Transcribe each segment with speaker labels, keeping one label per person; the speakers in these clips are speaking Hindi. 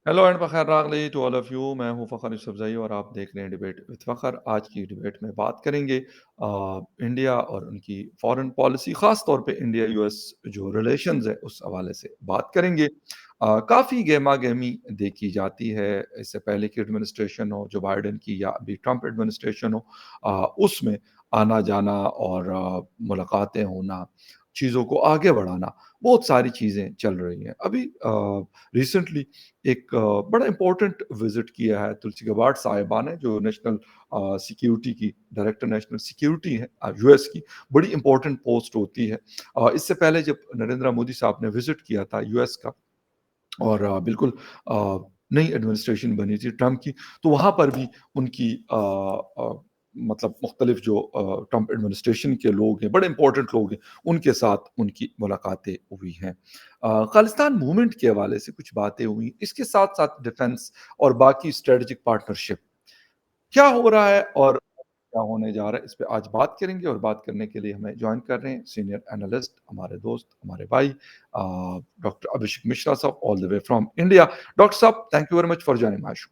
Speaker 1: हेलो एंड फ़खर रागली टू ऑल ऑफ यू। मैं हूँ फ़खर यूसुफ़ज़ई और आप देख रहे हैं डिबेट विद फ़खर। आज की डिबेट में बात करेंगे इंडिया और उनकी फ़ॉरेन पॉलिसी, ख़ास तौर पे इंडिया यूएस जो रिलेशंस है उस हवाले से बात करेंगे। काफ़ी गहमा-गहमी देखी जाती है, इससे पहले की एडमिनिस्ट्रेशन हो जो बाइडेन की या अभी ट्रंप एडमिनिस्ट्रेशन हो, उसमें आना-जाना और मुलाकातें होना, चीज़ों को आगे बढ़ाना, बहुत सारी चीज़ें चल रही हैं। अभी रिसेंटली एक बड़ा इम्पोर्टेंट विज़िट किया है तुलसी गबार्ड साहिबा ने, जो नेशनल सिक्योरिटी की डायरेक्टर नेशनल सिक्योरिटी है यूएस की, बड़ी इम्पोर्टेंट पोस्ट होती है। इससे पहले जब नरेंद्र मोदी साहब ने विज़िट किया था यूएस का और बिल्कुल नई एडमिनिस्ट्रेशन बनी थी ट्रंप की, तो वहाँ पर भी उनकी मतलब मुख्तलिफ जो ट्रंप एडमिनिस्ट्रेशन के लोग हैं, बड़े इम्पोर्टेंट लोग हैं, उनके साथ उनकी मुलाकातें हुई हैं। खालिस्तान मूवमेंट के हवाले से कुछ बातें हुई, इसके साथ-साथ डिफेंस और बाकी स्ट्रेटेजिक पार्टनरशिप क्या हो रहा है और क्या होने जा रहा है, इस पे आज बात करेंगे और बात करने के लिए हमें जॉइन कर रहे हैं सीनियर एनालिस्ट, हमारे दोस्त, हमारे भाई डॉक्टर अभिषेक मिश्रा साहब all the way from India. Doctor साहब, thank you very much for joining my show.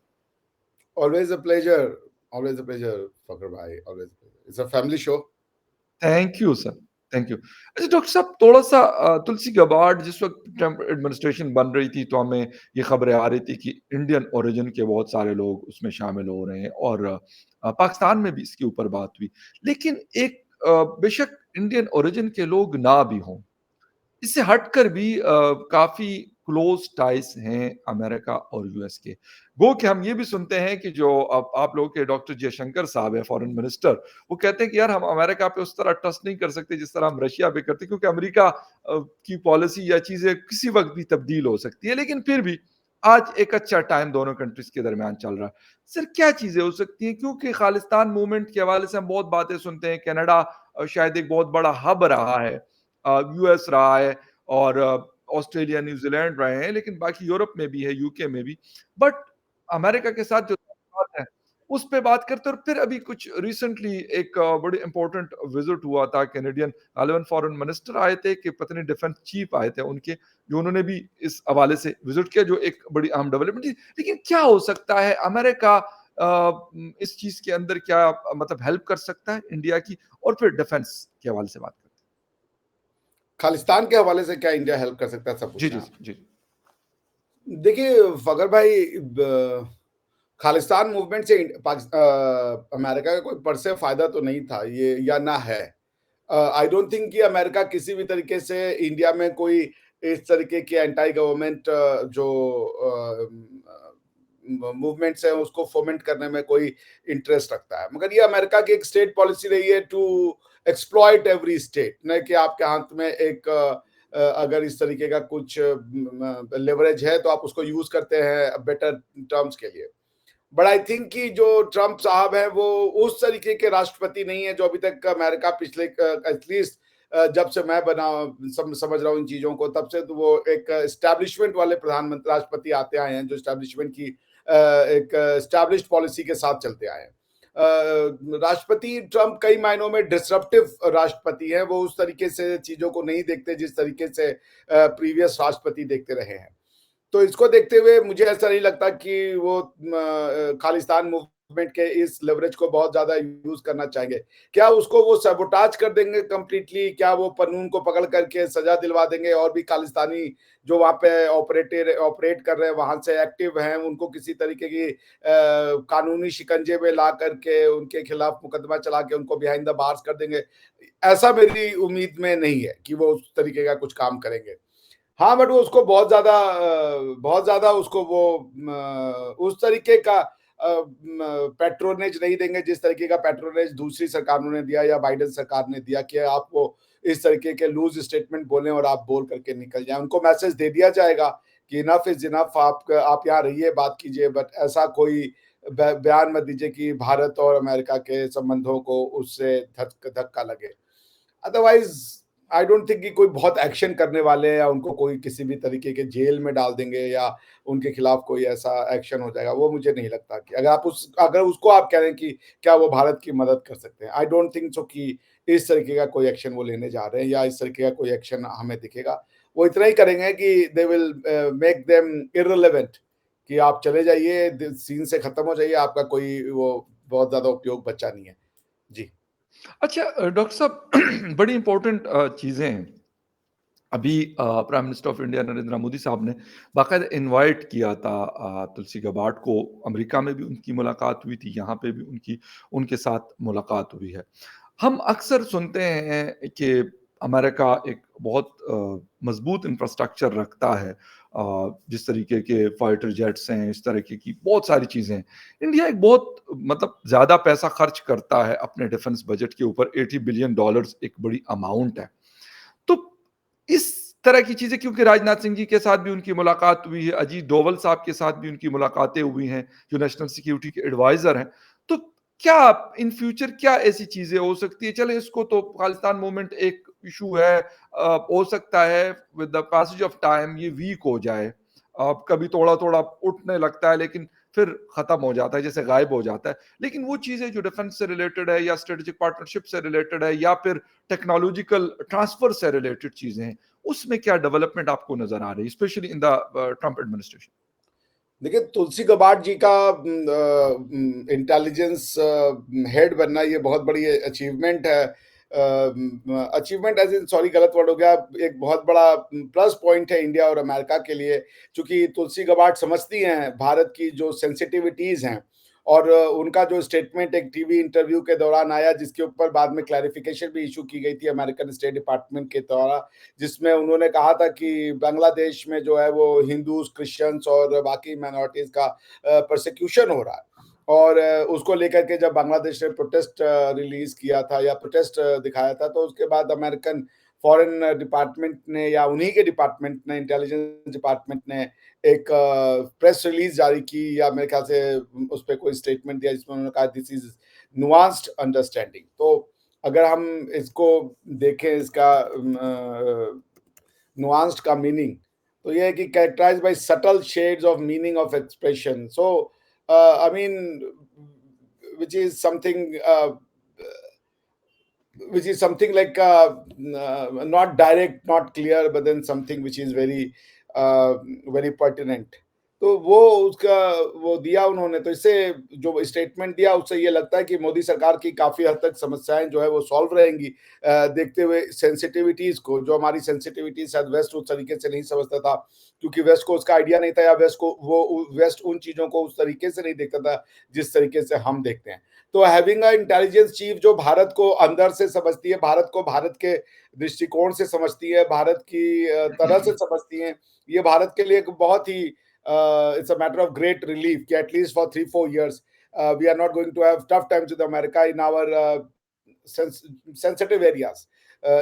Speaker 2: Always a pleasure. Always a pleasure, Fakr bhai. Always a pleasure. It's a family show.
Speaker 1: Thank you sir, thank you. अच्छा डॉक्टर साहब, थोड़ा-सा तुलसी गबार्ड जिस वक़्त ट्रंप एडमिनिस्ट्रेशन बन रही थी, तो हमें ये खबरें आ रही थी कि इंडियन ओरिजिन के बहुत सारे लोग उसमें शामिल हो रहे हैं और पाकिस्तान में भी इसके ऊपर बात हुई। लेकिन एक बेशक इंडियन ओरिजिन के लोग ना भी हों, इससे हटकर भी काफ़ी क्लोज़ टाइज़ हैं अमेरिका और यूएस के। गो कि हम ये भी सुनते हैं कि जो अब आप लोगों के डॉक्टर जयशंकर साहब हैं फॉरेन मिनिस्टर, वो कहते हैं कि यार हम अमेरिका पे उस तरह ट्रस्ट नहीं कर सकते जिस तरह हम रशिया पे करते हैं, क्योंकि अमेरिका की पॉलिसी या चीज़ें किसी वक़्त भी तब्दील हो सकती है। लेकिन फिर भी आज एक अच्छा टाइम दोनों कंट्रीज़ के दरमियान चल रहा है। सर क्या चीज़ें हो सकती हैं? क्योंकि खालिस्तान मूवमेंट के हवाले से हम बहुत बातें सुनते हैं, कनाडा शायद एक बहुत बड़ा हब रहा है, यूएस रहा है और ऑस्ट्रेलिया, न्यूज़ीलैंड रहे हैं, लेकिन बाकी यूरोप में भी है, यूके में भी। बट अमेरिका के साथ जो ताल्लुकात हैं, उस पे बात करते हैं और फिर अभी कुछ रिसेंटली एक बड़ी इम्पोर्टेंट विज़िट हुआ था कैनेडियन गालिबन फॉरेन मिनिस्टर आए थे कि पता नहीं डिफेंस चीफ आए थे उनके, जो उन्होंने भी इस हवाले से विज़िट किया, जो एक बड़ी अहम डेवलपमेंट थी। लेकिन क्या हो सकता है अमेरिका इस चीज़ के अंदर क्या मतलब हेल्प कर सकता है इंडिया की? और फिर डिफेंस के हवाले से बात करते हैं।
Speaker 2: खालिस्तान के हवाले से क्या इंडिया हेल्प कर सकता है, सब
Speaker 1: जी,
Speaker 2: पूछ
Speaker 1: जी,
Speaker 2: रहे हैं आप।
Speaker 1: जी।
Speaker 2: देखिए फगर भाई, खालिस्तान मूवमेंट से अमेरिका का कोई पर से फायदा तो नहीं था ये, या ना है। आई डोंट थिंक कि अमेरिका किसी भी तरीके से इंडिया में कोई इस तरीके की एंटी गवर्नमेंट जो मूवमेंट्स हैं उसको फोमेंट करने में कोई इंटरेस्ट रखता है। मगर ये अमेरिका की एक स्टेट पॉलिसी रही है टू एक्सप्लॉइट एवरी स्टेट, न कि आपके हाथ में एक अगर इस तरीके का कुछ लेवरेज है तो आप उसको यूज करते हैं बेटर टर्म्स के लिए। बट आई थिंक कि जो ट्रंप साहब हैं वो उस तरीके के राष्ट्रपति नहीं है जो अभी तक अमेरिका पिछले एटलीस्ट जब से मैं बना समझ रहा हूँ इन चीजों को, तब से तो वो एक एस्टैब्लिशमेंट वाले प्रधानमंत्री राष्ट्रपति आते आए हैं जो एस्टैब्लिशमेंट की एक एस्टैब्लिश्ड पॉलिसी के साथ चलते आए हैं। राष्ट्रपति ट्रंप कई मायनों में डिसरप्टिव राष्ट्रपति हैं, वो उस तरीके से चीजों को नहीं देखते जिस तरीके से प्रीवियस राष्ट्रपति देखते रहे हैं। तो इसको देखते हुए मुझे ऐसा नहीं लगता कि वो खालिस्तान मूवमेंट के इस लेवरेज को बहुत ज्यादा यूज करना चाहेंगे। क्या उसको वो सबोटाज कर देंगे कंप्लीटली? क्या वो कानून को पकड़ करके सजा दिलवा देंगे और भी खालिस्तानी जो वहां पे ऑपरेट कर रहे हैं, वहां से एक्टिव हैं, उनको किसी तरीके की कानूनी शिकंजे में ला करके उनके खिलाफ मुकदमा चला के उनको बिहाइंड द बार्स कर देंगे? ऐसा मेरी उम्मीद में नहीं है कि वो उस तरीके का कुछ काम करेंगे। हाँ, बट वो उसको बहुत ज़्यादा उसको वो उस तरीके का पैट्रोनेज नहीं देंगे जिस तरीके का पैट्रोनेज दूसरी सरकारों ने दिया या बाइडेन सरकार ने दिया कि आप वो इस तरीके के लूज स्टेटमेंट बोलें और आप बोल करके निकल जाएं। उनको मैसेज दे दिया जाएगा कि इनफ इज इनफ, आप यहाँ रहिए, बात कीजिए, बट ऐसा कोई बयान मत दीजिए कि भारत और अमेरिका के संबंधों को उससे धक्का लगे। अदरवाइज आई डोंट थिंक कि कोई बहुत एक्शन करने वाले हैं या उनको कोई किसी भी तरीके के जेल में डाल देंगे या उनके खिलाफ कोई ऐसा एक्शन हो जाएगा, वो मुझे नहीं लगता। कि अगर उसको आप कह रहे हैं कि क्या वो भारत की मदद कर सकते हैं, आई डोंट थिंक सो कि इस तरीके का कोई एक्शन वो लेने जा रहे हैं या इस तरीके का कोई एक्शन हमें दिखेगा। वो इतना ही करेंगे कि they will make them irrelevant, कि आप चले जाइए, सीन से खत्म हो जाइए, आपका कोई वो बहुत ज्यादा उपयोग बचा नहीं है। जी।
Speaker 1: अच्छा डॉक्टर साहब बड़ी इम्पोर्टेंट चीज़ें हैं। अभी prime minister of India Narendra Modi साहब ने बाकायदा इनवाइट किया था तुलसी गबार्ड को। अमेरिका में भी उनकी मुलाकात हुई थी, यहाँ पे भी उनके साथ मुलाकात हुई है। हम अक्सर सुनते हैं कि अमेरिका एक बहुत मजबूत इंफ्रास्ट्रक्चर रखता है, जिस तरीके के फाइटर जेट्स हैं, इस तरीके की बहुत सारी चीज़ें हैं। इंडिया एक बहुत मतलब ज़्यादा पैसा खर्च करता है अपने डिफेंस बजट के ऊपर, $80 बिलियन एक बड़ी अमाउंट है। तो इस तरह की चीज़ें, क्योंकि राजनाथ सिंह जी के साथ भी उनकी मुलाकात हुई है, अजीत डोवल साहब के साथ भी उनकी मुलाकातें हुई हैं, जो नेशनल सिक्योरिटी के एडवाइज़र हैं। तो क्या इन फ्यूचर क्या ऐसी चीज़ें हो सकती है? चलें इसको तो खालिस्तान मूवमेंट एक इश्यू है, हो सकता है with the passage of time ये वीक हो जाए। कभी थोड़ा-थोड़ा उठने लगता है लेकिन फिर खत्म हो जाता है, जैसे गायब हो जाता है। लेकिन वो चीज़ें जो डिफेंस से रिलेटेड है या स्ट्रेटेजिक पार्टनरशिप से रिलेटेड है या फिर टेक्नोलॉजिकल ट्रांसफर से रिलेटेड चीज़ें हैं, उसमें क्या डेवलपमेंट आपको नज़र आ रही है, specially in the Trump administration?
Speaker 2: देखिए, तुलसी गबार्ड जी का इंटेलिजेंस हेड बनना ये बहुत बड़ी अचीवमेंट है। अचीवमेंट एज़ इन, सॉरी गलत वर्ड हो गया, एक बहुत बड़ा प्लस पॉइंट है इंडिया और अमेरिका के लिए, क्योंकि तुलसी गबार्ड समझती हैं भारत की जो सेंसिटिविटीज़ हैं, और उनका जो स्टेटमेंट एक टीवी इंटरव्यू के दौरान आया, जिसके ऊपर बाद में क्लैरिफिकेशन भी इश्यू की गई थी अमेरिकन स्टेट डिपार्टमेंट के द्वारा, जिसमें उन्होंने कहा था कि बांग्लादेश में जो है वो हिंदूज, क्रिश्चियंस और बाकी माइनॉरिटीज का प्रोसिक्यूशन हो रहा है। और उसको लेकर के जब बांग्लादेश ने प्रोटेस्ट रिलीज किया था या प्रोटेस्ट दिखाया था, तो उसके बाद अमेरिकन फॉरेन डिपार्टमेंट ने या उन्हीं के डिपार्टमेंट ने, इंटेलिजेंस डिपार्टमेंट ने एक प्रेस रिलीज जारी की, या मेरे ख्याल से उस पर कोई स्टेटमेंट दिया, जिसमें उन्होंने कहा दिस इज नुआंस्ड अंडरस्टैंडिंग। तो अगर हम इसको देखें, इसका नुआंस्ड का मीनिंग, तो ये है कि characterize by subtle shades of meaning of expression. So I mean which is something which is something like not direct, not clear, but then something which is very pertinent. तो वो उसका वो दिया उन्होंने, तो इससे जो स्टेटमेंट दिया उससे ये लगता है कि मोदी सरकार की काफी हद तक समस्याएं जो है वो सॉल्व रहेंगी, देखते हुए सेंसिटिविटीज को, जो हमारी सेंसिटिविटी शायद वेस्ट उस तरीके से नहीं समझता था, क्योंकि वेस्ट को उसका आइडिया नहीं था, या वेस्ट उन चीजों को उस तरीके से नहीं देखता था जिस तरीके से हम देखते हैं। तो हैविंग अ इंटेलिजेंस चीफ जो भारत को अंदर से समझती है, भारत को भारत के दृष्टिकोण से समझती है, भारत की तरह से समझती है, ये भारत के लिए एक बहुत ही it's a matter of great relief कि at least for 3-4 years we are not going to have tough times with America in our sensitive areas.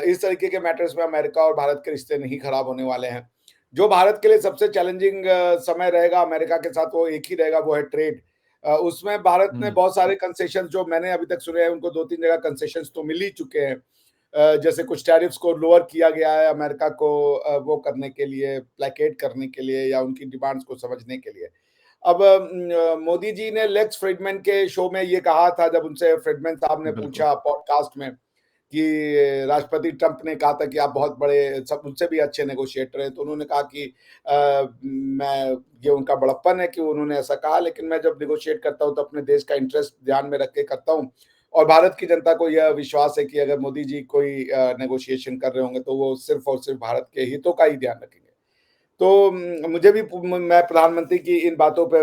Speaker 2: इस तरीके के मैटर्स में अमेरिका और भारत के रिश्ते नहीं खराब होने वाले हैं। जो भारत के लिए सबसे चैलेंजिंग समय रहेगा अमेरिका के साथ, वो एक ही रहेगा, वो है ट्रेड। उसमें भारत ने
Speaker 1: हुँ।
Speaker 2: बहुत सारे कंसेशन जो मैंने अभी तक सुने हैं, उनको 2-3 जगह कंसेशन तो मिल ही चुके हैं। जैसे कुछ टैरिफ्स को लोअर किया गया है अमेरिका को वो करने के लिए, प्लेकेट करने के लिए, या उनकी डिमांड्स को समझने के लिए। अब मोदी जी ने लेक्स फ्रीडमैन के शो में ये कहा था, जब उनसे फ्रीडमैन साहब ने
Speaker 1: बिल्कुल।
Speaker 2: पूछा पॉडकास्ट में कि राष्ट्रपति ट्रंप ने कहा था कि आप बहुत बड़े, सब उनसे भी अच्छे नेगोशिएटर हैं, तो उन्होंने कहा कि मैं, ये उनका बड़प्पन है कि उन्होंने ऐसा कहा, लेकिन मैं जब नेगोशिएट करता हूं तो अपने देश का इंटरेस्ट ध्यान में रख के करता हूं, और भारत की जनता को यह विश्वास है कि अगर मोदी जी कोई नेगोशिएशन कर रहे होंगे तो वो सिर्फ और सिर्फ भारत के हितों का ही ध्यान रखेंगे। तो मुझे भी मैं प्रधानमंत्री की इन बातों पे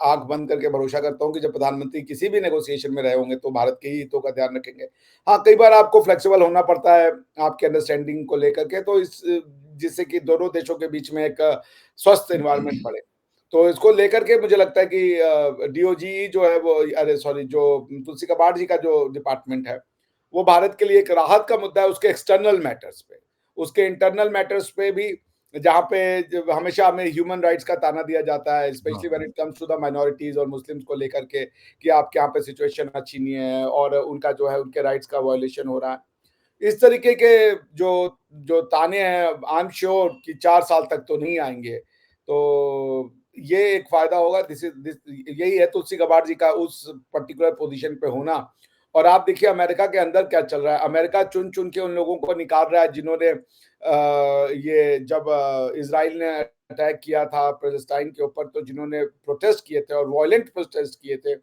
Speaker 2: आंख बंद करके भरोसा करता हूँ कि जब प्रधानमंत्री किसी भी नेगोशिएशन में रहे होंगे तो भारत के ही हितों का ध्यान रखेंगे। हाँ, कई बार आपको फ्लेक्सिबल होना पड़ता है आपके अंडरस्टैंडिंग को लेकर के, तो इस जिससे कि दोनों देशों के बीच में एक स्वस्थ एनवायरनमेंट बने। तो इसको लेकर के मुझे लगता है कि डीओजी जो है वो, अरे सॉरी, जो तुलसी गबार्ड जी का जो डिपार्टमेंट है, वो भारत के लिए एक राहत का मुद्दा है उसके एक्सटर्नल मैटर्स पे। उसके इंटरनल मैटर्स पे भी, जहाँ पे हमेशा हमें ह्यूमन राइट्स का ताना दिया जाता है,
Speaker 1: हाँ,
Speaker 2: specially when it comes to the minorities और मुस्लिम्स को लेकर के, कि आपके यहाँ पे सिचुएशन अच्छी नहीं है और उनका जो है उनके राइट्स का वायलेशन हो रहा है। इस तरीके के जो जो ताने हैं, आई एम श्योर कि 4 साल तक तो नहीं आएंगे। तो ये एक फायदा होगा, दिस इज यही है तुलसी गबार्ड जी का उस पर्टिकुलर पोजीशन पे होना। और आप देखिए अमेरिका के अंदर क्या चल रहा है, अमेरिका चुन चुन के उन लोगों को निकाल रहा है जिन्होंने ये जब इजराइल ने अटैक किया था पैलेस्टाइन के ऊपर, तो जिन्होंने प्रोटेस्ट किए थे और वायलेंट प्रोटेस्ट किए थे,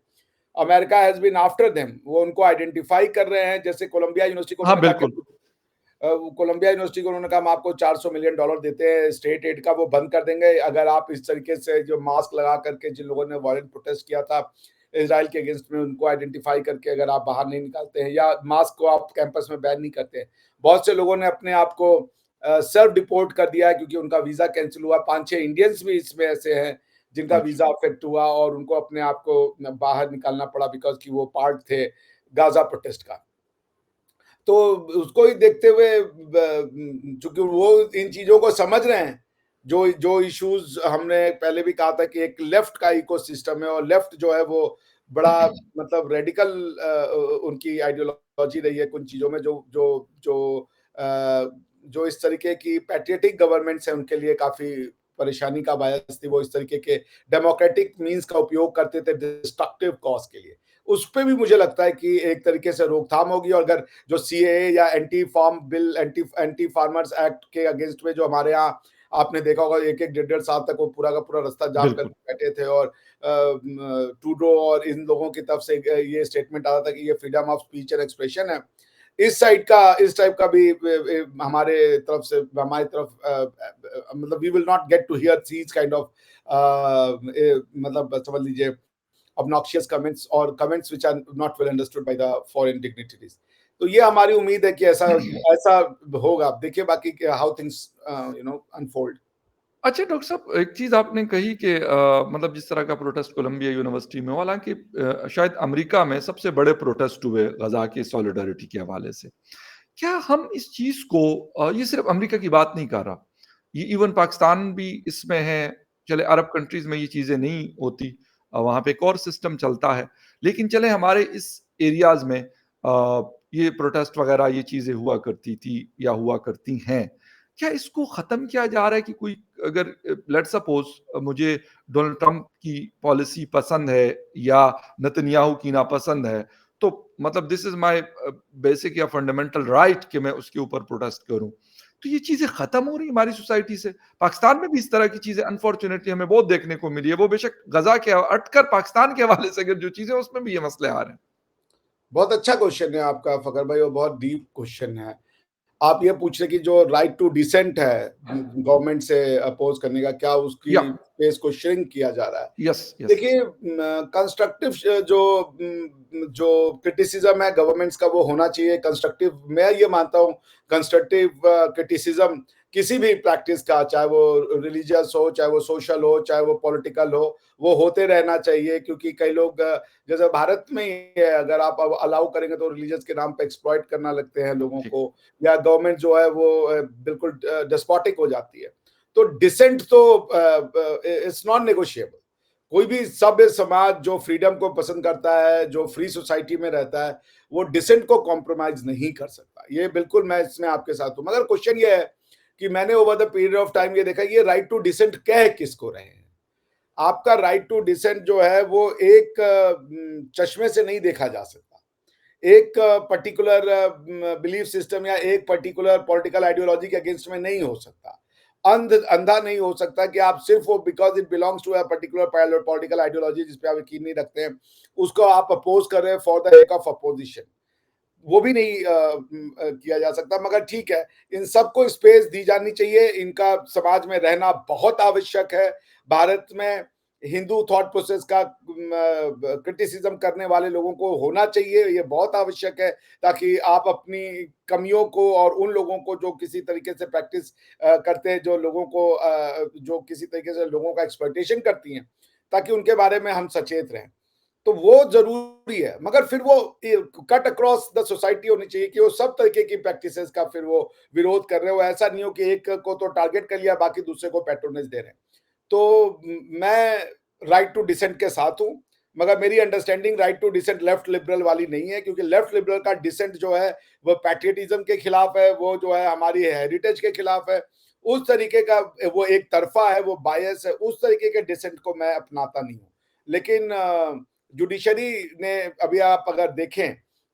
Speaker 2: America has been after them. वो उनको आइडेंटिफाई कर रहे हैं। जैसे कोलंबिया यूनिवर्सिटी को
Speaker 1: हाँ,
Speaker 2: उन्होंने कहा
Speaker 1: बिल्कुल।
Speaker 2: कि कोलंबिया यूनिवर्सिटी को उन्होंने कहा हम आपको $400 मिलियन देते हैं स्टेट एड का, वो बंद कर देंगे अगर आप इस तरीके से जो मास्क लगा करके जिन लोगों ने वायलेंट प्रोटेस्ट किया था इजराइल के अगेंस्ट में, उनको आइडेंटिफाई करके अगर आप बाहर नहीं निकालते हैं या मास्क को आप कैंपस में बैन नहीं करते हैं। बहुत से लोगों ने अपने आप को सेल्फ डिपोर्ट कर दिया है क्योंकि उनका वीजा कैंसिल हुआ। 5-6 इंडियंस भी इसमें ऐसे हैं जिनका
Speaker 1: अच्छा।
Speaker 2: वीजा अफेक्ट हुआ और उनको अपने आप को बाहर निकालना पड़ा बिकॉज कि वो पार्ट थे गाजा प्रोटेस्ट का। तो उसको ही देखते हुए चूंकि वो इन चीजों को समझ रहे हैं, जो जो इश्यूज हमने पहले भी कहा था कि एक लेफ्ट का इकोसिस्टम है और लेफ्ट जो है वो बड़ा मतलब रेडिकल उनकी आइडियोलॉजी रही है कुछ चीजों में, जो जो जो जो इस तरीके की पैट्रियटिक गवर्नमेंट्स है उनके लिए काफी परेशानी का बायस थी। वो इस तरीके के डेमोक्रेटिक मींस का उपयोग करते थे डिस्ट्रक्टिव कॉज के लिए। उस पे भी मुझे लगता है कि एक तरीके से रोकथाम होगी। और अगर जो सीएए या anti farm bill, anti farmers act के अगेंस्ट में जो हमारे यहाँ आपने देखा होगा 1-1 डेढ़-डेढ़ साल तक वो पूरा का पूरा रास्ता जाम
Speaker 1: बिल्कुल।
Speaker 2: करके बैठे थे और ट्रूडो और इन लोगों की तरफ से ये स्टेटमेंट आता था कि ये freedom of speech and expression है। इस साइड का इस टाइप का भी हमारे तरफ से हमारी तरफ मतलब we will not get to hear these kind of मतलब समझ लीजिए obnoxious comments or comments which are not well understood by the foreign dignitaries। तो ये हमारी उम्मीद है कि ऐसा ऐसा होगा। देखिए बाकी हाउ थिंग्स अनफोल्ड।
Speaker 1: अच्छा डॉक्टर साहब, एक चीज़ आपने कही कि मतलब जिस तरह का प्रोटेस्ट कोलंबिया यूनिवर्सिटी में हुआ, हालाँकि शायद अमेरिका में सबसे बड़े प्रोटेस्ट हुए गज़ा की सॉलिडारिटी के हवाले से। क्या हम इस चीज़ को ये सिर्फ़ अमेरिका की बात नहीं कर रहा, ये इवन पाकिस्तान भी इसमें है। चले अरब कंट्रीज़ में ये चीज़ें नहीं होती, वहाँ पे एक और सिस्टम चलता है। लेकिन चले हमारे इस एरियाज़ में ये प्रोटेस्ट वग़ैरह ये चीज़ें हुआ करती थी या हुआ करती हैं। क्या इसको ख़त्म किया जा रहा है कि कोई अगर लेट्स सपोज़ मुझे डोनाल्ड ट्रंप की पॉलिसी पसंद है या नेतन्याहू की नापसंद है, तो मतलब दिस इज़ माय बेसिक या फंडामेंटल राइट कि मैं उसके ऊपर प्रोटेस्ट करूँ। तो ये चीज़ें ख़त्म हो रही हैं हमारी सोसाइटी से। पाकिस्तान में भी इस तरह की चीज़ें अनफॉर्च्यूनेटली हमें बहुत देखने को मिली है। वो बेशक गज़ा के हटकर पाकिस्तान के हवाले से अगर जो चीज़ें उसमें भी ये मसले आ रहे हैं।
Speaker 2: बहुत अच्छा क्वेश्चन है आपका फकर भाई और बहुत डीप क्वेश्चन है। आप ये पूछ रहे कि जो राइट टू डिसेंट है गवर्नमेंट से अपोज करने का, क्या उसकी
Speaker 1: या
Speaker 2: स्पेस को श्रिंक किया जा रहा है?
Speaker 1: Yes, yes.
Speaker 2: देखिए कंस्ट्रक्टिव जो क्रिटिसिज्म है गवर्नमेंट्स का वो होना चाहिए कंस्ट्रक्टिव। मैं ये मानता हूँ कंस्ट्रक्टिव क्रिटिसिज्म किसी भी प्रैक्टिस का, चाहे वो रिलीजियस हो, चाहे वो सोशल हो, चाहे वो पॉलिटिकल हो, वो होते रहना चाहिए। क्योंकि कई लोग जैसे भारत में ही है, अगर आप अलाउ करेंगे तो रिलीजियस के नाम पे एक्सप्लॉइट करना लगते हैं लोगों
Speaker 1: ठीक।
Speaker 2: को, या गवर्नमेंट जो है वो बिल्कुल डेस्पोटिक हो जाती है। तो डिसेंट तो इट्स नॉन नेगोशिएबल। कोई भी सभ्य समाज जो फ्रीडम को पसंद करता है, जो फ्री सोसाइटी में रहता है, वो डिसेंट को कॉम्प्रोमाइज नहीं कर सकता। ये बिल्कुल मैं इसमें आपके साथ हूं। मगर क्वेश्चन ये है कि मैंने over the period of time ये देखा ये राइट टू डिसेंट कह किसको रहे हैं। आपका राइट टू डिसेंट जो है वो एक चश्मे से नहीं देखा जा सकता। एक पर्टिकुलर बिलीफ सिस्टम या एक पर्टिकुलर पॉलिटिकल आइडियोलॉजी के अगेंस्ट में नहीं हो सकता। अंधा नहीं हो सकता कि आप सिर्फ वो because it belongs to a particular political ideology जिस पे आप यकीन नहीं रखते हैं, उसको आप अपोज कर रहे हैं for the sake of opposition. वो भी नहीं किया जा सकता। मगर ठीक है, इन सबको स्पेस दी जानी चाहिए। इनका समाज में रहना बहुत आवश्यक है। भारत में हिंदू थॉट प्रोसेस का क्रिटिसिज्म करने वाले लोगों को होना चाहिए, ये बहुत आवश्यक है, ताकि आप अपनी कमियों को और उन लोगों को जो किसी तरीके से प्रैक्टिस करते हैं, जो लोगों को जो किसी तरीके से लोगों का एक्सप्लॉइटेशन करती हैं, ताकि उनके बारे में हम सचेत रहें। तो वो जरूरी है। मगर फिर वो कट अक्रॉस द सोसाइटी होनी चाहिए कि वो सब तरीके की प्रैक्टिसेस का फिर वो विरोध कर रहे हो। ऐसा नहीं हो कि एक को तो टारगेट कर लिया, बाकी दूसरे को पैट्रोनेज दे रहे हैं। तो मैं राइट टू डिसेंट के साथ हूं। मगर मेरी understanding right to dissent left liberal वाली नहीं है, क्योंकि लेफ्ट लिबरल का डिसेंट जो है वो पैट्रियटिज्म के खिलाफ है, वो जो है हमारी हेरिटेज के खिलाफ है। उस तरीके का वो एक तरफा है, वो बायस है। उस तरीके के डिसेंट को मैं अपनाता नहीं हूं। लेकिन जुडिशरी ने अभी आप अगर देखें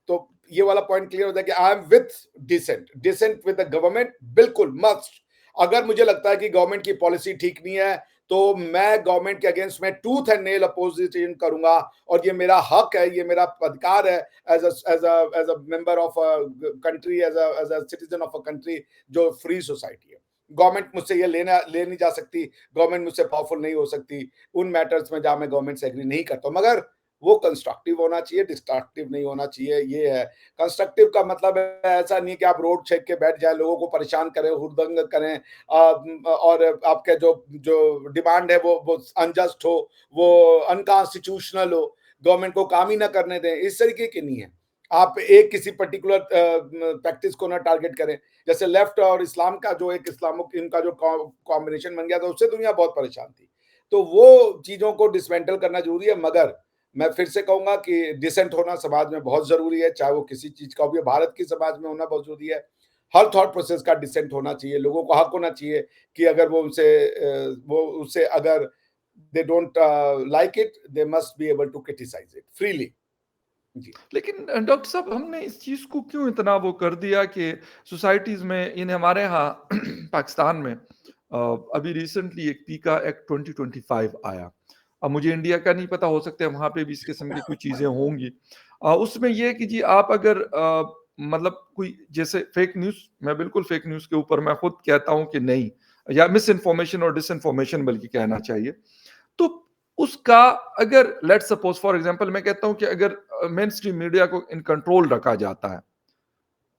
Speaker 2: तो ये वाला पॉइंट क्लियर होता है कि I am with dissent. Dissent with the government बिल्कुल मस्ट। अगर मुझे लगता है कि गवर्नमेंट की पॉलिसी ठीक नहीं है, तो मैं गवर्नमेंट के अगेंस्ट में टूथ एंड नेल अपोजिशन करूंगा, और ये मेरा हक है, ये मेरा अधिकार है as a member of a country, as a citizen of a country जो फ्री सोसाइटी है। गवर्नमेंट मुझसे ये ले नहीं जा सकती, गवर्नमेंट मुझसे पावरफुल नहीं हो सकती उन मैटर्स में जहां मैं गवर्नमेंट से एग्री नहीं करता, मगर वो कंस्ट्रक्टिव होना चाहिए, डिस्ट्रक्टिव नहीं होना चाहिए। ये है कंस्ट्रक्टिव का मतलब है, ऐसा नहीं कि आप रोड छेक के बैठ जाए, लोगों को परेशान करें, हुड़दंग करें, और आपके जो जो डिमांड है वो अनजस्ट हो, वो अनकॉन्स्टिट्यूशनल हो, गवर्नमेंट को काम ही ना करने दें, इस तरीके की नहीं है। आप एक किसी पर्टिकुलर प्रैक्टिस को ना टारगेट करें। जैसे लेफ्ट और इस्लाम का जो एक इस्लामिक इनका जो कॉम्बिनेशन बन गया था, उससे दुनिया बहुत परेशान थी। तो वो चीजों को डिसमेंटल करना जरूरी है, मगर मैं फिर से कहूंगा कि डिसेंट होना समाज में बहुत जरूरी है, चाहे वो किसी चीज का भी। भारत की समाज में होना बहुत जरूरी है। हर थॉट प्रोसेस का डिसेंट होना चाहिए, लोगों को हक होना चाहिए कि अगर वो उससे अगर they don't like it, they must be able to criticise it freely. जी।
Speaker 1: लेकिन डॉक्टर साहब, हमने इस चीज़ को क्यों इतना वो कर दिया कि सोसाइटीज़ में इन हमारे यहाँ पाकिस्तान में अभी रिसेंटली एक पीका एक्ट 2025 आया। अब मुझे इंडिया का नहीं पता, हो सकता है वहाँ पे भी इस किस्म की कुछ चीज़ें होंगी। उसमें ये है कि जी आप अगर मतलब कोई जैसे फेक न्यूज़, मैं बिल्कुल फेक न्यूज़ के ऊपर मैं खुद कहता हूँ कि नहीं, या मिस इन्फॉर्मेशन और डिसइन्फॉर्मेशन बल्कि कहना चाहिए। तो उसका अगर लेट्स सपोज फॉर एग्जांपल मैं कहता हूं कि अगर मेन स्ट्रीम मीडिया को इन कंट्रोल रखा जाता है,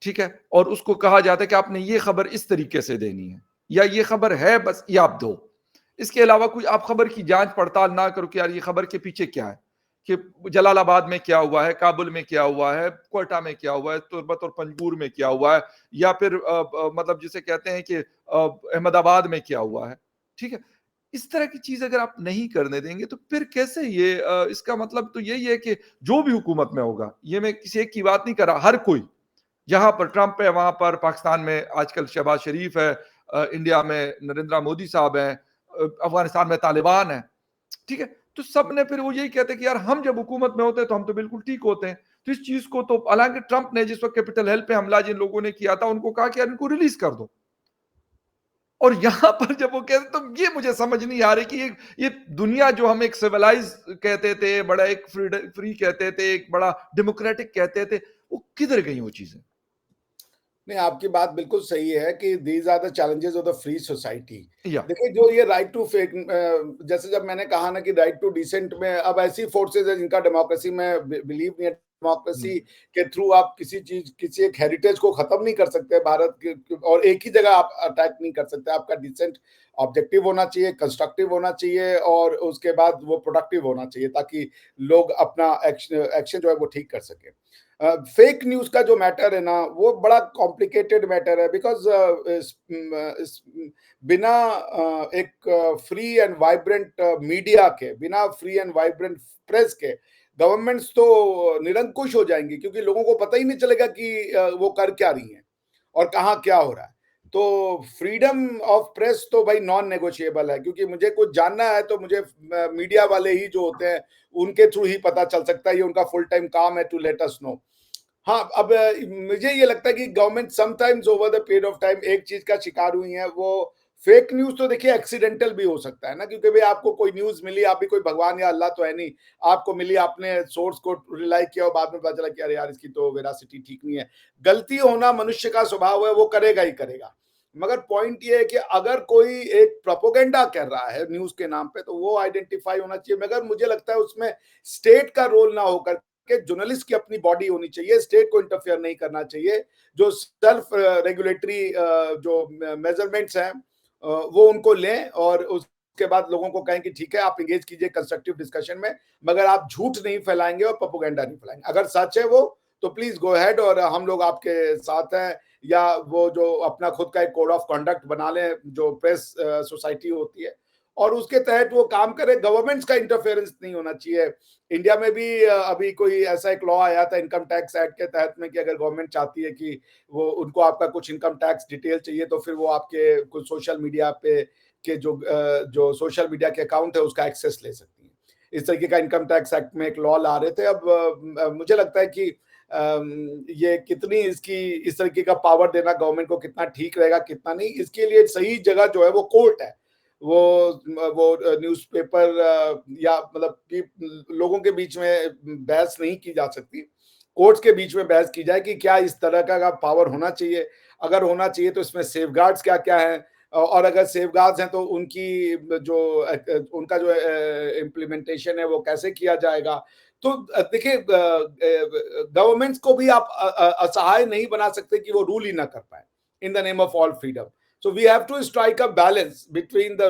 Speaker 1: ठीक है, और उसको कहा जाता है कि आपने ये खबर इस तरीके से देनी है, या ये खबर है बस ये आप दो, इसके अलावा कोई आप खबर की जांच पड़ताल ना करो कि यार ये खबर के पीछे क्या है, कि जलालाबाद में क्या हुआ है, काबुल में क्या हुआ है, कोयटा में क्या हुआ है, तुर्बत और पंजगूर में क्या हुआ है, या फिर मतलब जिसे कहते हैं कि अहमदाबाद में क्या हुआ है, ठीक है। इस तरह की चीज अगर आप नहीं करने देंगे तो फिर कैसे ये इसका मतलब तो यही है कि जो भी हुकूमत में होगा, ये मैं किसी एक की बात नहीं कर रहा, हर कोई, जहां पर ट्रंप है वहां पर पाकिस्तान में आजकल शहबाज शरीफ है, इंडिया में नरेंद्र मोदी साहब हैं, अफगानिस्तान में तालिबान है, ठीक है। तो सब ने फिर वो यही कहते हैं कि यार हम जब हुकूमत में होते हैं तो हम तो बिल्कुल ठीक होते हैं। तो इस चीज को तो हालांकि ट्रंप ने जिस वक्त कैपिटल हिल पे हमला जिन लोगों ने किया था उनको कहा कि यार इनको रिलीज कर दो, और यहां पर जब वो कहते तो ये मुझे समझ नहीं आ रही कि ये दुनिया जो हम एक सिविलाइज कहते थे, बड़ा एक फ्री कहते थे, एक बड़ा डेमोक्रेटिक कहते थे, वो किधर गई वो चीजें?
Speaker 2: नहीं, आपकी बात बिल्कुल सही है कि these are the challenges of the free society.
Speaker 1: या
Speaker 2: देखिए, जो ये राइट टू फेक, जैसे जब मैंने कहा ना कि राइट टू डिसेंट में अब ऐसी फोर्सेज है जिनका डेमोक्रेसी में बिलीव नहीं है। डेमोक्रेसी के थ्रू आप किसी चीज, किसी एक हेरिटेज को खत्म नहीं कर सकते भारत के, और एक ही जगह आप अटैक नहीं कर सकते। आपका डिसेंट ऑब्जेक्टिव होना चाहिए, कंस्ट्रक्टिव होना चाहिए, और उसके बाद वो प्रोडक्टिव होना चाहिए, ताकि लोग अपना एक्शन जो है वो ठीक कर सके। फेक न्यूज का जो मैटर है ना, वो बड़ा कॉम्प्लिकेटेड मैटर है, बिकॉज बिना एक फ्री एंड वाइब्रेंट मीडिया के, बिना फ्री एंड वाइब्रेंट प्रेस के, गवर्नमेंट्स तो निरंकुश हो जाएंगी, क्योंकि लोगों को पता ही नहीं चलेगा कि वो कर क्या रही हैं और कहाँ क्या हो रहा है। तो फ्रीडम ऑफ प्रेस तो भाई नॉन नेगोशिएबल है, क्योंकि मुझे कुछ जानना है तो मुझे मीडिया वाले ही जो होते हैं उनके थ्रू ही पता चल सकता है, ये उनका फुल टाइम काम है टू लेट अस नो। हाँ, अब मुझे ये लगता है कि government sometimes over the period of time एक चीज का शिकार हुई है, वो फेक न्यूज। तो देखिए, एक्सीडेंटल भी हो सकता है ना, क्योंकि भाई आपको कोई न्यूज मिली, आप भी कोई भगवान या अल्लाह तो है नहीं, आपको मिली, आपने सोर्स को रिलाई किया और बाद में पता चला कि अरे यार इसकी तो वेरासिटी ठीक नहीं है। गलती होना मनुष्य का स्वभाव है, वो करेगा ही करेगा। मगर पॉइंट ये है कि अगर कोई एक प्रोपोगेंडा कर रहा है न्यूज के नाम पे, तो वो आइडेंटिफाई होना चाहिए। मगर मुझे लगता है उसमें स्टेट का रोल ना होकर के जर्नलिस्ट की अपनी बॉडी होनी चाहिए, स्टेट को इंटरफेयर नहीं करना चाहिए। जो सेल्फ रेगुलेटरी जो मेजरमेंट्स हैं वो उनको लें, और उसके बाद लोगों को कहें कि ठीक है, आप एंगेज कीजिए कंस्ट्रक्टिव डिस्कशन में, मगर आप झूठ नहीं फैलाएंगे और प्रोपेगेंडा नहीं फैलाएंगे। अगर सच है वो, तो प्लीज गो अहेड, और हम लोग आपके साथ हैं। या वो जो अपना खुद का एक कोड ऑफ कंडक्ट बना लें, जो प्रेस सोसाइटी होती है, और उसके तहत वो काम करे। गवर्नमेंट्स का इंटरफेरेंस नहीं होना चाहिए। इंडिया में भी अभी कोई ऐसा एक लॉ आया था इनकम टैक्स एक्ट के तहत में, कि अगर गवर्नमेंट चाहती है कि वो उनको आपका कुछ इनकम टैक्स डिटेल चाहिए, तो फिर वो आपके कुछ सोशल मीडिया पे के जो सोशल मीडिया के अकाउंट है उसका एक्सेस ले सकती है। इस तरीके का इनकम टैक्स एक्ट में एक लॉ ला रहे थे। अब मुझे लगता है कि ये कितनी इसकी इस तरीके का पावर देना गवर्नमेंट को कितना ठीक रहेगा, कितना नहीं, इसके लिए सही जगह जो है वो कोर्ट है। वो न्यूज़पेपर या मतलब कि लोगों के बीच में बहस नहीं की जा सकती। कोर्ट्स के बीच में बहस की जाए कि क्या इस तरह का पावर होना चाहिए? अगर होना चाहिए तो इसमें सेफगार्ड्स क्या-क्या हैं? और अगर सेफगार्ड्स हैं तो उनकी जो उनका जो इम्प्लीमेंटेशन है वो कैसे किया जाएगा? तो देखिए गवर्नमेंट्स को भी आप असहाय नहीं बना सकते कि वो रूल ही ना कर पाएँ in the name of all freedom. So we have to strike a balance between the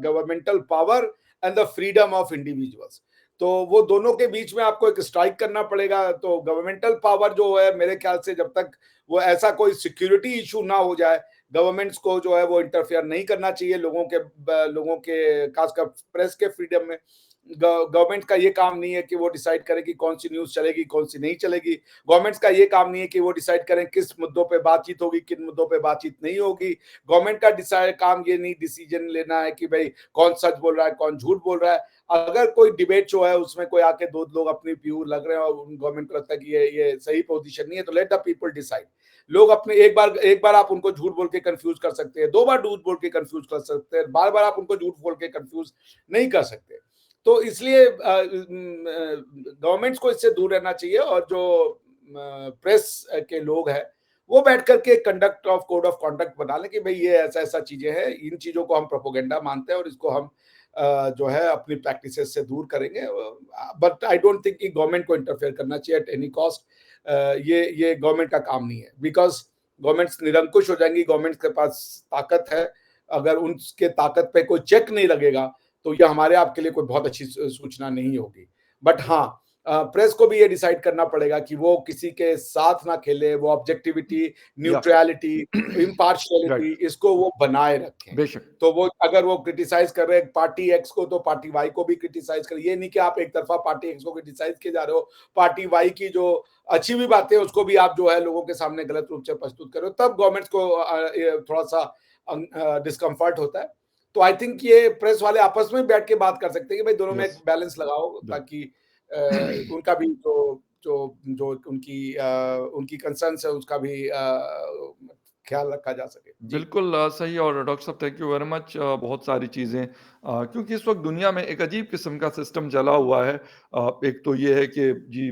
Speaker 2: governmental power and the freedom of individuals. तो वो दोनों के बीच में आपको एक स्ट्राइक करना पड़ेगा। तो गवर्नमेंटल पावर जो है मेरे ख्याल से जब तक वो ऐसा कोई सिक्योरिटी इशू ना हो जाए, गवर्नमेंट्स को जो है वो इंटरफेयर नहीं करना चाहिए लोगों के खासकर प्रेस के फ्रीडम में। गवर्नमेंट का ये काम नहीं है कि वो डिसाइड करे कि कौन सी न्यूज़ चलेगी, कौन सी नहीं चलेगी। गवर्नमेंट्स का ये काम नहीं है कि वो डिसाइड करें किस मुद्दों पे बातचीत होगी, किन मुद्दों पे बातचीत नहीं होगी। गवर्नमेंट का काम ये नहीं डिसीजन लेना है कि भाई कौन सच बोल रहा है, कौन झूठ बोल रहा है। अगर कोई डिबेट जो है उसमें कोई आके 2 लोग अपनी व्यू लग रहे हैं और गवर्नमेंट को लगता है कि ये सही पोजीशन नहीं है, तो लेट द पीपल डिसाइड। लोग अपने एक बार आप उनको झूठ बोल के कंफ्यूज कर सकते हैं, 2 बार झूठ बोल के कंफ्यूज कर सकते हैं, बार-बार आप उनको झूठ बोल के कंफ्यूज नहीं कर सकते। तो इसलिए गवर्नमेंट्स को इससे दूर रहना चाहिए और जो प्रेस के लोग हैं वो बैठ करके conduct of code of conduct बना लें कि भाई ये ऐसा चीजें हैं, इन चीजों को हम प्रोपोगेंडा मानते हैं और इसको हम जो है अपनी प्रैक्टिसेस से दूर करेंगे। बट आई डोंट थिंक कि गवर्नमेंट को इंटरफेयर करना चाहिए एट एनी कॉस्ट। ये गवर्नमेंट का काम नहीं है, बिकॉज गवर्नमेंट्स निरंकुश हो जाएंगी। गवर्नमेंट के पास ताकत है, अगर उनके ताकत पे कोई चेक नहीं लगेगा तो ये हमारे आपके लिए कोई बहुत अच्छी सूचना नहीं होगी। बट हाँ, प्रेस को भी ये डिसाइड करना पड़ेगा कि वो किसी के साथ ना खेले, वो ऑब्जेक्टिविटी, न्यूट्रलिटी, इम्पार्शियलिटी
Speaker 1: राइट,
Speaker 2: इसको वो बनाए रखें।
Speaker 1: बेशक।
Speaker 2: तो वो अगर वो क्रिटिसाइज कर रहे हैं पार्टी एक्स को तो पार्टी वाई को भी क्रिटिसाइज करें। ये नहीं कि आप एक तरफा पार्टी एक्स को क्रिटिसाइज किए जा रहे हो, पार्टी वाई की जो अच्छी भी बातें हैं उसको भी आप जो है लोगों के सामने गलत रूप से प्रस्तुत कर रहे हो, तब गवर्नमेंट को थोड़ा सा डिस्कम्फर्ट होता है। तो आई थिंक ये प्रेस वाले आपस में बैठ के बात कर सकते हैं कि भाई दोनों में एक
Speaker 1: यस,
Speaker 2: बैलेंस लगाओ ताकि उनका भी जो उनकी कंसर्न्स है उसका भी ख्याल रखा जा सके। जी।
Speaker 1: बिल्कुल सही। और डॉक्टर साहब थैंक यू वेरी मच। बहुत सारी चीज़ें क्योंकि इस वक्त दुनिया में एक अजीब किस्म का सिस्टम चला हुआ है। एक तो ये है कि जी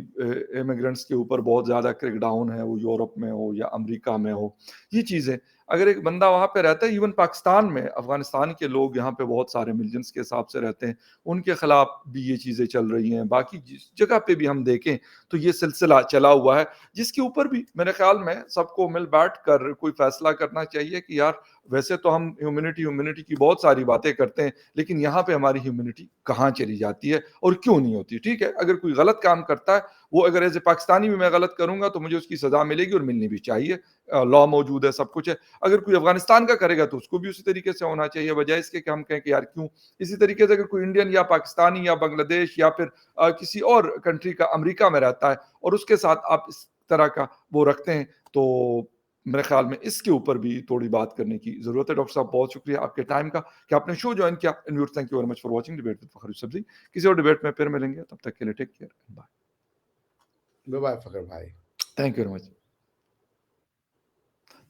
Speaker 1: इमिग्रेंट्स के ऊपर बहुत ज़्यादा क्रैकडाउन है, वो यूरोप में हो या अमेरिका में हो, ये चीज़ें अगर एक बंदा वहाँ पे रहता है, इवन पाकिस्तान में अफगानिस्तान के लोग यहाँ पे बहुत सारे मिलियंस के हिसाब से रहते हैं, उनके खिलाफ भी ये चीज़ें चल रही हैं। बाकी जिस जगह पे भी हम देखें तो ये सिलसिला चला हुआ है, जिसके ऊपर भी मेरे ख्याल में सबको मिल बैठ कर कोई फैसला करना चाहिए कि यार वैसे तो हम ह्यूमैनिटी की बहुत सारी बातें करते हैं, लेकिन यहाँ पे हमारी ह्यूमैनिटी कहाँ चली जाती है और क्यों नहीं होती? ठीक है, अगर कोई गलत काम करता है, वो अगर एज़ ए पाकिस्तानी भी मैं गलत करूँगा तो मुझे उसकी सज़ा मिलेगी और मिलनी भी चाहिए। लॉ मौजूद है, सब कुछ है। अगर कोई अफ़गानिस्तान का करेगा तो उसको भी उसी तरीके से होना चाहिए, बजाए इसके कि हम कहें कि यार क्यों? इसी तरीके से अगर कोई इंडियन या पाकिस्तानी या बांग्लादेश या फिर किसी और कंट्री का अमेरिका में रहता है और उसके साथ आप इस तरह का वो रखते हैं, तो मेरे ख्याल में इसके ऊपर भी थोड़ी बात करने की ज़रूरत है। डॉक्टर साहब बहुत शुक्रिया आपके टाइम का कि आपने शो जॉइन किया। And viewers thank you very much for watching debate with Fakhar सब्ज़ी। किसी और डिबेट में फिर मिलेंगे, तब तक के लिए take care, bye.
Speaker 2: Bye bye Fakhar भाई।
Speaker 1: Thank you very much.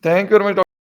Speaker 1: Thank you very much.